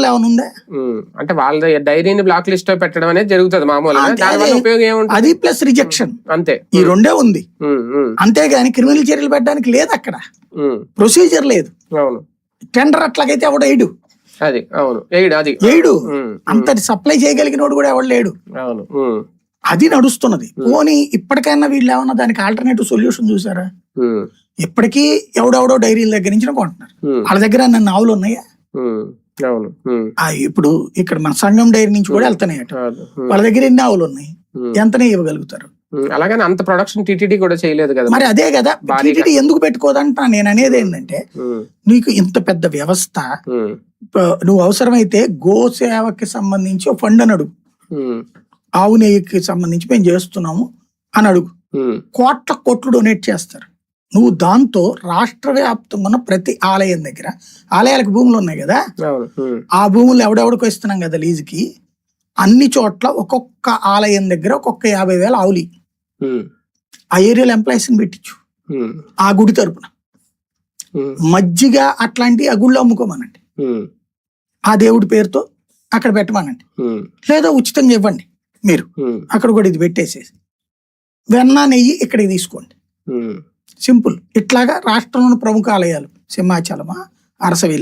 ఏమైనా ఉందా? అంటే వాళ్ళ డైరీని బ్లాక్ లిస్ట్ లో పెట్టడం అనేది జరుగుతుంది మామూలుగా. దానివల్ల ఉపయోగం ఏముంటుంది? అది ప్లస్ రిజెక్షన్, అంతే. ఈ రెండే ఉంది. అంతేగాని క్రిమినల్ చర్యలు పెట్టడానికి లేదు, అక్కడ ప్రొసీజర్ లేదు. అవును. టెండర్ అట్లాగైతే ఎవడు వేయడు. అది అవును, వేయడు. అంతటి సప్లై చేయగలిగినోడు కూడా ఎవడు లేడు. అవును, అది నడుస్తున్నది. పోనీ ఇప్పటికైనా వీళ్ళు ఏమన్నా దానికి ఆల్టర్నేటివ్ సొల్యూషన్ చూసారా? ఇప్పటికీ ఎవడెవడో డైరీల దగ్గర నుంచి కొంటున్నారు. వాళ్ళ దగ్గర నన్ను ఆవులు ఉన్నాయా? ఇప్పుడు ఇక్కడ మన సంఘం డైరీ నుంచి కూడా వెళ్తున్నాయట. వాళ్ళ దగ్గర ఎన్ని ఆవులు ఉన్నాయి, ఎంతనే ఇవ్వగలుగుతారు? అలాగని అంత ప్రొడక్షన్ టీటీడీ కూడా చేయలేదు కదా. మరి అదే కదా, టీటీడీ ఎందుకు పెట్టుకోదంటా నేను అనేది. ఏంటంటే నీకు ఇంత పెద్ద వ్యవస్థ, నువ్వు అవసరమైతే గోసేవకి సంబంధించి ఒక ఫండ్ అని అడుగు, ఆవు నెయ్యికి సంబంధించి మేము చేస్తున్నాము అని అడుగు, కోట్లు డొనేట్ చేస్తారు. నువ్వు దాంతో రాష్ట్ర వ్యాప్తంగా ఉన్న ప్రతి ఆలయం దగ్గర, ఆలయాలకు భూములు ఉన్నాయి కదా, ఆ భూములు ఎవడెవడికో ఇస్తున్నాం కదా లీజుకి, అన్ని చోట్ల ఒక్కొక్క ఆలయం దగ్గర ఒక్కొక్క 50,000 ఆవులి ఆ ఏరియాలో ఎంప్లాయీస్ ని పెట్టించు. ఆ గుడి తరపున మజ్జిగ అట్లాంటి ఆ గుళ్ళు అమ్ముకోమనండి, ఆ దేవుడి పేరుతో అక్కడ పెట్టమనండి, లేదా ఉచితంగా ఇవ్వండి మీరు, అక్కడ కూడా ఇది పెట్టేసేసి వెన్న నెయ్యి ఇక్కడికి తీసుకోండి. సింపుల్. ఇట్లాగా రాష్ట్రంలోని ప్రముఖ ఆలయాలు సింహాచలమా, అరసవిల్లి